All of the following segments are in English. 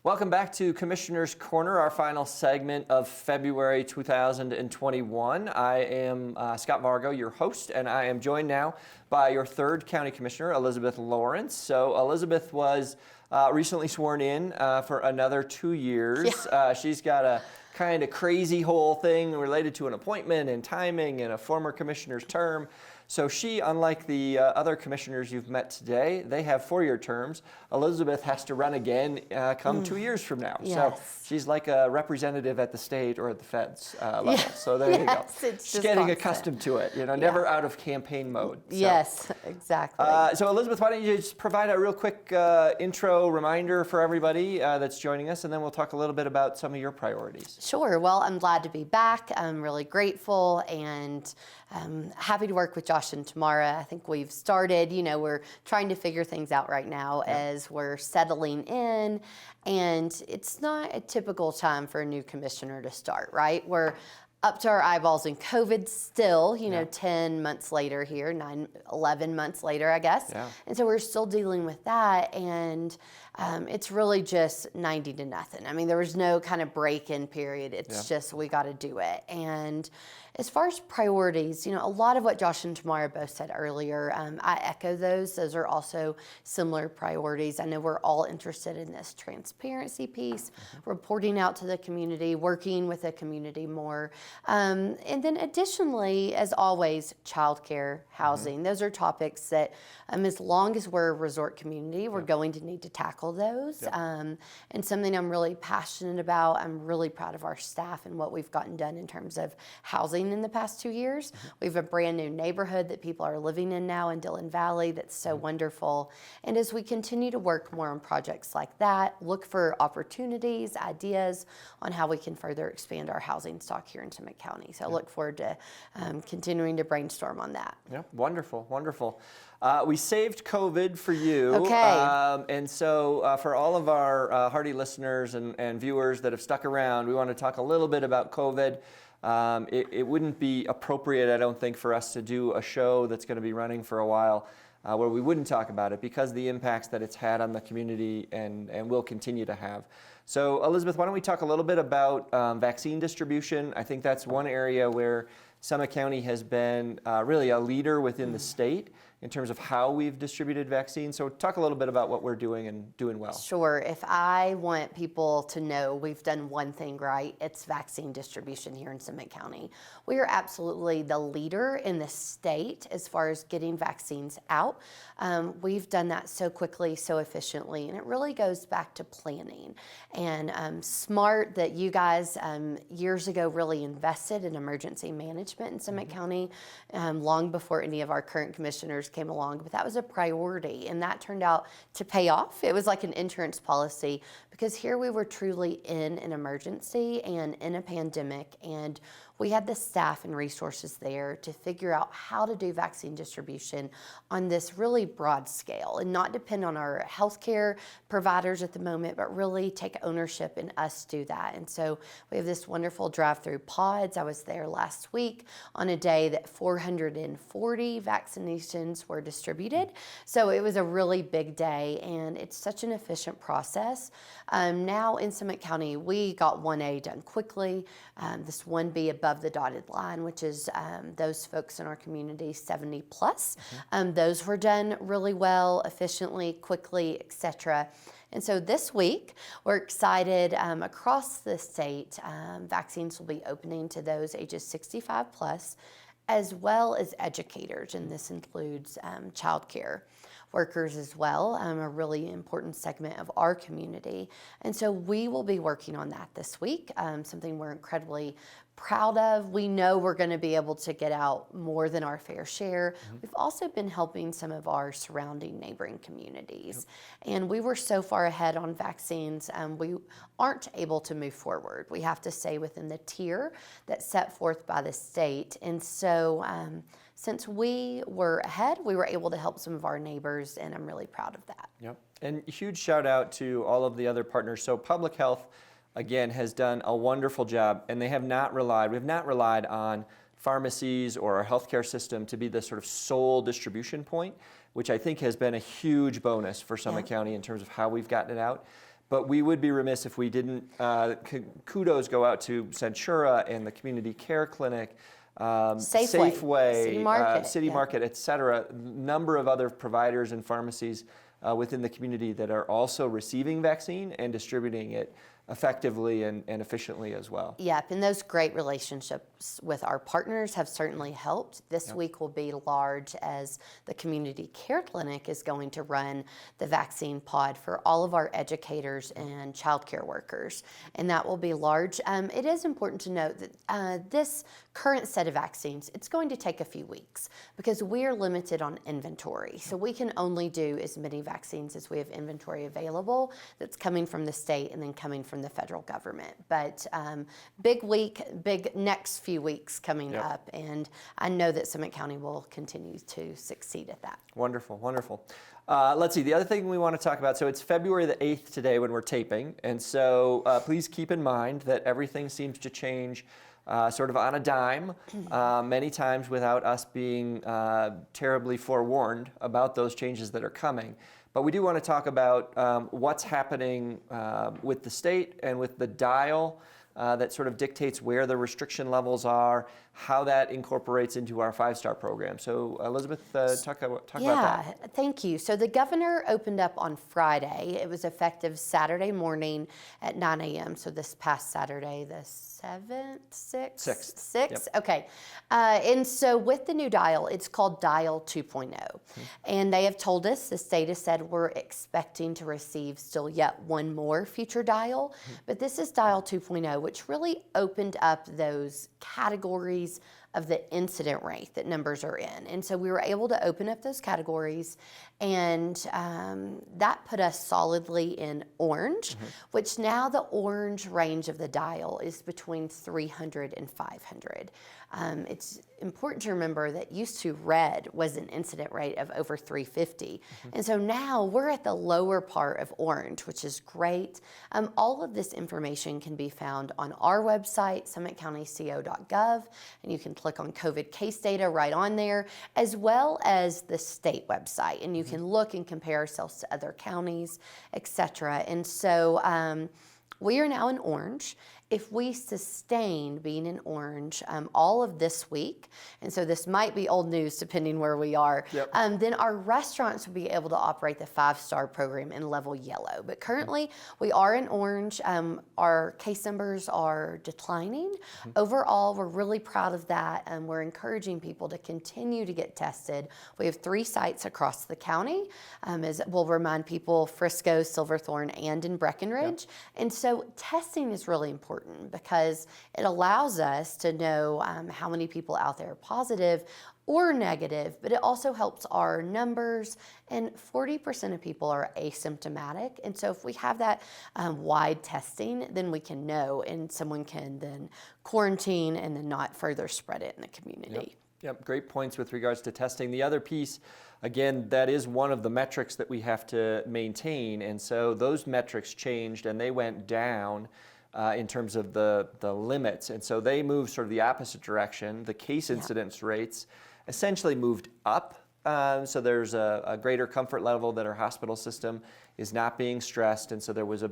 Welcome back to Commissioner's Corner, our final segment of February 2021. I am Scott Vargo, your host, and I am joined now by your third County Commissioner, Elisabeth Lawrence. So Elisabeth was recently sworn in for another 2 years. Yeah. She's got a kind of crazy whole thing related to an appointment and timing and a former commissioner's term. So she, unlike the other commissioners you've met today, they have 4-year terms. Elisabeth has to run again come 2 years from now. Yes. So she's like a representative at the state or at the feds level. Yeah. So there you go. She's getting accustomed to it, you know, never out of campaign mode. So, yes, exactly. So Elisabeth, why don't you just provide a real quick intro reminder for everybody that's joining us, and then we'll talk a little bit about some of your priorities. Sure. Well, I'm glad to be back. I'm really grateful and happy to work with Josh and Tamara. I think we've started, we're trying to figure things out right now as we're settling in, and it's not a typical time for a new commissioner to start, right? We're up to our eyeballs in COVID still, 10 months later here, 11 months later, I guess. Yeah. And so we're still dealing with that, and it's really just 90 to nothing. I mean, there was no kind of break-in period. It's just we got to do it. And as far as priorities, a lot of what Josh and Tamara both said earlier, I echo those. Those are also similar priorities. I know we're all interested in this transparency piece, reporting out to the community, working with the community more. And then additionally, as always, childcare, housing. Those are topics that as long as we're a resort community, we're going to need to tackle those. And something I'm really passionate about. I'm really proud of our staff and what we've gotten done in terms of housing in the past 2 years. We have a brand new neighborhood that people are living in now in Dillon Valley that's so wonderful. And as we continue to work more on projects like that, look for opportunities, ideas on how we can further expand our housing stock here in Summit County. So I look forward to continuing to brainstorm on that. Yeah, wonderful, wonderful. We saved COVID for you. Okay. And so for all of our hardy listeners and viewers that have stuck around, we want to talk a little bit about COVID. It wouldn't be appropriate, I don't think, for us to do a show that's going to be running for a while where we wouldn't talk about it because of the impacts that it's had on the community and will continue to have. So Elisabeth, why don't we talk a little bit about vaccine distribution? I think that's one area where Summit County has been really a leader within the state in terms of how we've distributed vaccines. So talk a little bit about what we're doing and doing well. Sure. If I want people to know we've done one thing right, it's vaccine distribution here in Summit County. We are absolutely the leader in the state as far as getting vaccines out. We've done that so quickly, so efficiently, and it really goes back to planning. And smart that you guys years ago really invested in emergency management in Summit County long before any of our current commissioners came along, but that was a priority, and that turned out to pay off. It was like an insurance policy because here we were truly in an emergency and in a pandemic, and we had the staff and resources there to figure out how to do vaccine distribution on this really broad scale and not depend on our healthcare providers at the moment, but really take ownership and us do that. And so we have this wonderful drive-through pods. I was there last week on a day that 440 vaccinations were distributed. So it was a really big day, and it's such an efficient process. Now in Summit County, we got 1A done quickly. This 1B above the dotted line, which is those folks in our community 70 plus. Those were done really well, efficiently, quickly, etc. And so this week, we're excited across the state, vaccines will be opening to those ages 65 plus, as well as educators, and this includes childcare workers as well, a really important segment of our community. And so we will be working on that this week, something we're incredibly proud of. We know we're going to be able to get out more than our fair share. We've also been helping some of our surrounding neighboring communities. And we were so far ahead on vaccines, we aren't able to move forward. We have to stay within the tier that's set forth by the state. And so since we were ahead, we were able to help some of our neighbors, and I'm really proud of that. Yep. And huge shout out to all of the other partners. So public health, again, has done a wonderful job, and we've not relied on pharmacies or our healthcare system to be the sort of sole distribution point, which I think has been a huge bonus for Summit County in terms of how we've gotten it out. But we would be remiss if we didn't, kudos go out to Centura and the Community Care Clinic, Safeway, City Market, et cetera, number of other providers and pharmacies within the community that are also receiving vaccine and distributing it effectively and efficiently as well. Yep, and those great relationships with our partners have certainly helped. This week will be large as the Community Care Clinic is going to run the vaccine pod for all of our educators and childcare workers, and that will be large. It is important to note that this current set of vaccines, it's going to take a few weeks because we are limited on inventory. So we can only do as many vaccines as we have inventory available that's coming from the state and then coming from the federal government. But big week, big next few weeks coming up, and I know that Summit County will continue to succeed at that. Wonderful, wonderful. Let's see, the other thing we want to talk about, so it's February the 8th today when we're taping, and so please keep in mind that everything seems to change sort of on a dime, many times without us being terribly forewarned about those changes that are coming. But we do want to talk about what's happening with the state and with the dial that sort of dictates where the restriction levels are, how that incorporates into our 5-star program. So Elizabeth, talk about that. Yeah, thank you. So the governor opened up on Friday. It was effective Saturday morning at 9 a.m. So this past Saturday, the 7th, 6th? Yep. Okay. And so with the new dial, it's called Dial 2.0. And they have told us, the state has said, we're expecting to receive still yet one more future dial. But this is Dial 2.0, which really opened up those categories of the incident rate that numbers are in. And so we were able to open up those categories, and that put us solidly in orange, which now the orange range of the dial is between 300 and 500. It's important to remember that used to red was an incident rate of over 350. And so now we're at the lower part of orange, which is great. All of this information can be found on our website, summitcountyco.gov, and you can click on COVID case data right on there, as well as the state website. And you can look and compare ourselves to other counties, et cetera. And so we are now in orange. If we sustain being in orange all of this week, and so this might be old news depending where we are, then our restaurants will be able to operate the 5-star program in level yellow. But currently we are in orange. Our case numbers are declining. Overall, we're really proud of that, and we're encouraging people to continue to get tested. We have 3 sites across the county, as we'll remind people, Frisco, Silverthorne, and in Breckenridge. And so testing is really important because it allows us to know how many people out there are positive or negative, but it also helps our numbers, and 40% of people are asymptomatic. And so if we have that wide testing, then we can know, and someone can then quarantine and then not further spread it in the community. Yep, great points with regards to testing. The other piece, again, that is one of the metrics that we have to maintain, and so those metrics changed and they went down in terms of the limits, and so they moved sort of the opposite direction. The case incidence rates essentially moved up, so there's a greater comfort level that our hospital system is not being stressed, and so there was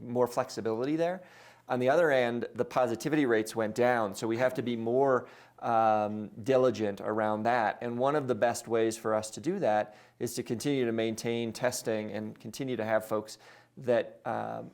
more flexibility there. On the other end, the positivity rates went down, so we have to be more diligent around that. And one of the best ways for us to do that is to continue to maintain testing and continue to have folks that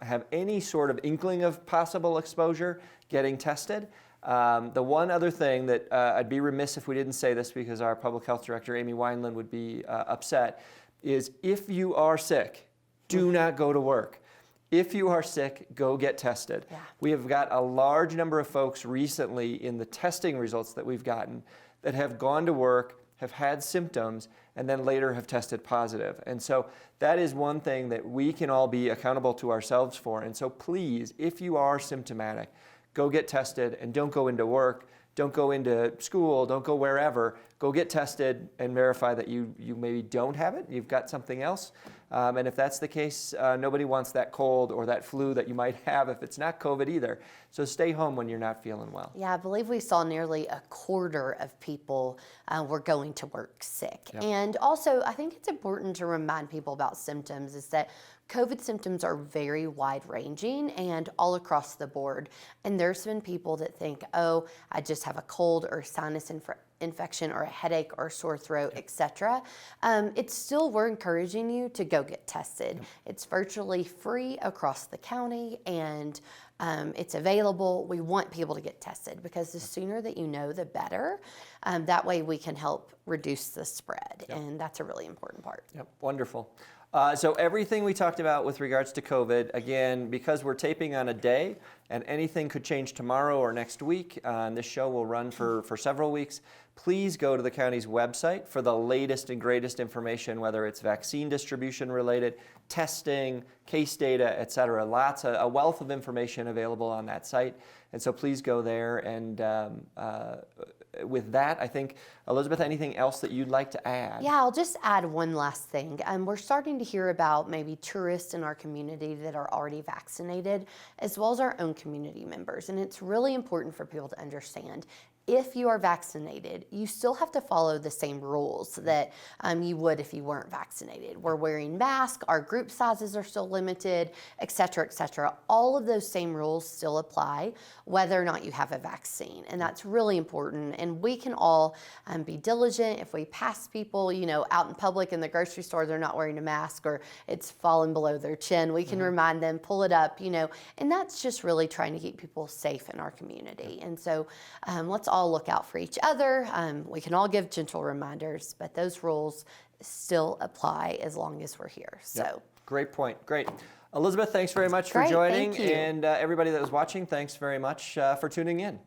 have any sort of inkling of possible exposure getting tested. The one other thing that I'd be remiss if we didn't say this, because our public health director, Amy Wineland, would be upset, is if you are sick, do not go to work. If you are sick, go get tested. We have got a large number of folks recently in the testing results that we've gotten that have gone to work, have had symptoms, and then later have tested positive. And so that is one thing that we can all be accountable to ourselves for. And so please, if you are symptomatic, go get tested and don't go into work, don't go into school, don't go wherever. Go get tested and verify that you maybe don't have it, you've got something else. And if that's the case, nobody wants that cold or that flu that you might have if it's not COVID either. So stay home when you're not feeling well. Yeah, I believe we saw nearly a quarter of people were going to work sick. And also, I think it's important to remind people about symptoms is that COVID symptoms are very wide-ranging and all across the board. And there's been people that think, oh, I just have a cold or sinus infection or a headache or sore throat, etc. It's still, we're encouraging you to go get tested. It's virtually free across the county, and it's available. We want people to get tested because the sooner that you know, the better. That way we can help reduce the spread, and that's a really important part. Yep, wonderful. So everything we talked about with regards to COVID, again, because we're taping on a day and anything could change tomorrow or next week, and this show will run for several weeks, please go to the county's website for the latest and greatest information, whether it's vaccine distribution related, testing, case data, et cetera. A wealth of information available on that site. And so please go there. And with that, I think, Elizabeth, anything else that you'd like to add? Yeah, I'll just add one last thing. We're starting to hear about maybe tourists in our community that are already vaccinated, as well as our own community members. And it's really important for people to understand, if you are vaccinated, you still have to follow the same rules that you would if you weren't vaccinated. We're wearing masks, our group sizes are still limited, et cetera, et cetera. All of those same rules still apply, whether or not you have a vaccine. And that's really important. And we can all be diligent. If we pass people, out in public in the grocery store, they're not wearing a mask or it's falling below their chin, we can remind them, pull it up, and that's just really trying to keep people safe in our community. And so let's all look out for each other. We can all give gentle reminders, but those rules still apply as long as we're here. So Great point. Great. Elizabeth, thanks very much for joining. Thank you. And everybody that was watching, thanks very much for tuning in.